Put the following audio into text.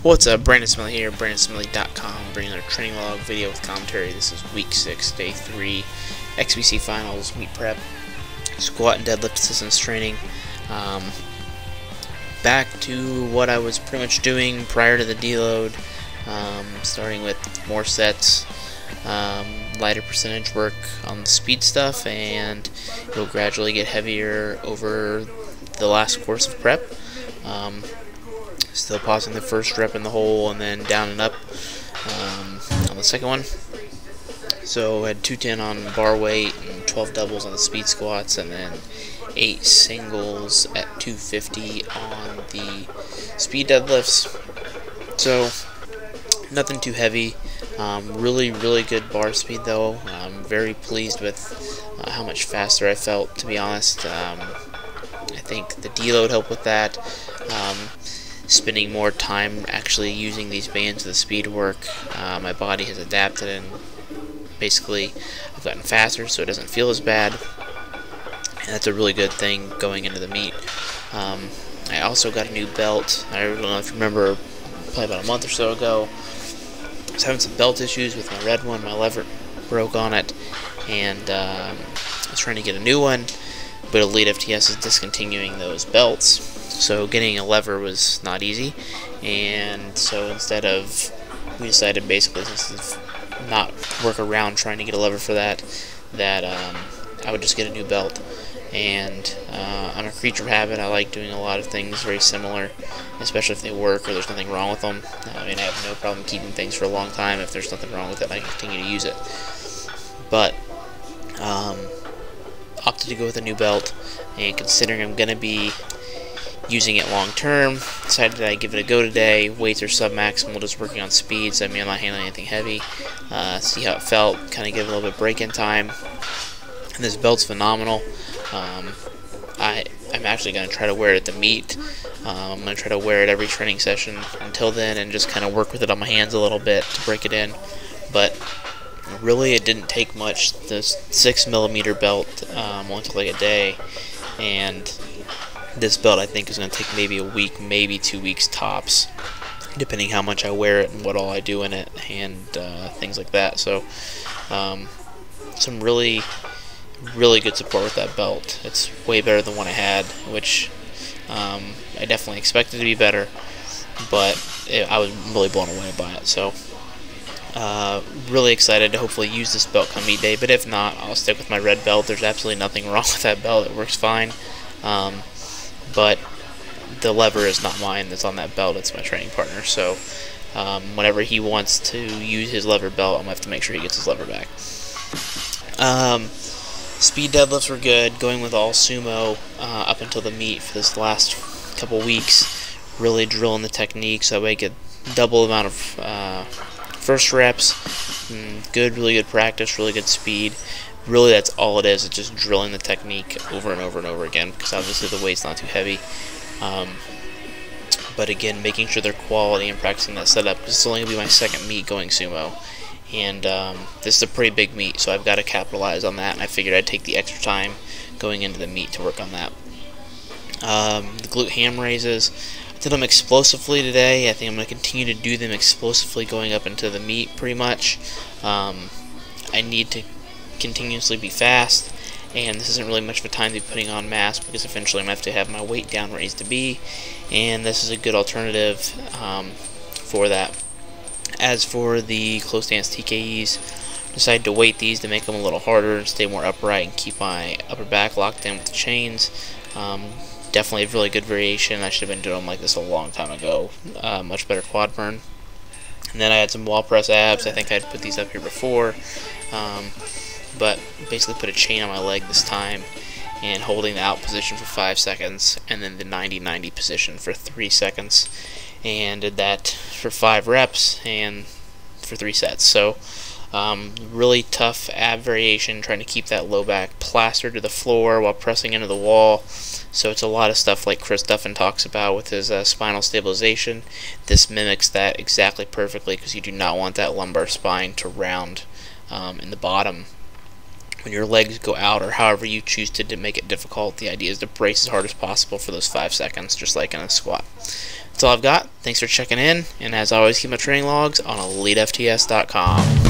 What's up, Brandon Smitley here, BrandonSmitley.com, bringing another training log video with commentary. This is week 6, day 3, XPC finals, meet prep, squat and deadlift assistance training. Back to what I was pretty much doing prior to the deload, starting with more sets, lighter percentage work on the speed stuff, and it'll gradually get heavier over the last course of prep. Still pausing the first rep in the hole and then down and up on the second one. So I had 210 on bar weight and 12 doubles on the speed squats, and then 8 singles at 250 on the speed deadlifts. So nothing too heavy. Really good bar speed though. I'm very pleased with how much faster I felt, to be honest. I think the deload helped with that. Spending more time actually using these bands of the speed work, my body has adapted, and basically I've gotten faster, so it doesn't feel as bad, and that's a really good thing going into the meet. I also got a new belt. I don't know if you remember, probably about a month or so ago, I was having some belt issues with my red one. My lever broke on it, and I was trying to get a new one, but Elitefts is discontinuing those belts. So getting a lever was not easy, and so instead of, we decided basically, since not work around trying to get a lever for that, I would just get a new belt. And I'm a creature of habit. I like doing a lot of things very similar, especially if they work or there's nothing wrong with them. I mean, I have no problem keeping things for a long time. If there's nothing wrong with it, I can continue to use it. But opted to go with a new belt, and considering I'm going to be using it long term, decided that I'd give it a go today. Weights are sub-maximal, just working on speeds. I mean, I'm not handling anything heavy. See how it felt, kind of give it a little bit of break-in time. And this belt's phenomenal. I'm actually going to try to wear it at the meet. I'm going to try to wear it every training session until then, and just kind of work with it on my hands a little bit to break it in. But really, it didn't take much. This 6mm belt only took like a day, and this belt I think is going to take maybe a week, maybe 2 weeks tops, depending how much I wear it and what all I do in it, and things like that. So some really good support with that belt. It's way better than one I had, which I definitely expected to be better, but I was really blown away by it. So really excited to hopefully use this belt come meet day, but if not, I'll stick with my red belt. There's absolutely nothing wrong with that belt. It works fine. But the lever is not mine that's on that belt, it's my training partner. So whenever he wants to use his lever belt, I'm going to have to make sure he gets his lever back. Speed deadlifts were good, going with all sumo up until the meet for this last couple weeks, really drilling the technique so I get double the amount of first reps. Really good practice, really good speed. Really, that's all it is. It's just drilling the technique over and over and over again, because obviously the weight's not too heavy. But again, making sure they're quality and practicing that setup, because it's only going to be my second meet going sumo. And this is a pretty big meet, so I've got to capitalize on that, and I figured I'd take the extra time going into the meet to work on that. The glute ham raises, I did them explosively today. I think I'm going to continue to do them explosively going up into the meet pretty much. I need to continuously be fast, and this isn't really much of a time to be putting on mass, because eventually I'm going to have to have my weight down where it needs to be, and this is a good alternative for that. As for the close stance TKEs, decided to weight these to make them a little harder, stay more upright, and keep my upper back locked in with the chains. Definitely a really good variation. I should have been doing them like this a long time ago. Much better quad burn. And then I had some wall press abs. I think I'd put these up here before. But basically put a chain on my leg this time, and holding the out position for 5 seconds, and then the 90-90 position for 3 seconds, and did that for 5 reps and for 3 sets. So really tough ab variation, trying to keep that low back plastered to the floor while pressing into the wall. So it's a lot of stuff like Chris Duffin talks about with his spinal stabilization. This mimics that exactly perfectly, because you do not want that lumbar spine to round in the bottom when your legs go out, or however you choose to make it difficult. The idea is to brace as hard as possible for those 5 seconds, just like in a squat. That's all I've got. Thanks for checking in, and as always, keep my training logs on EliteFTS.com.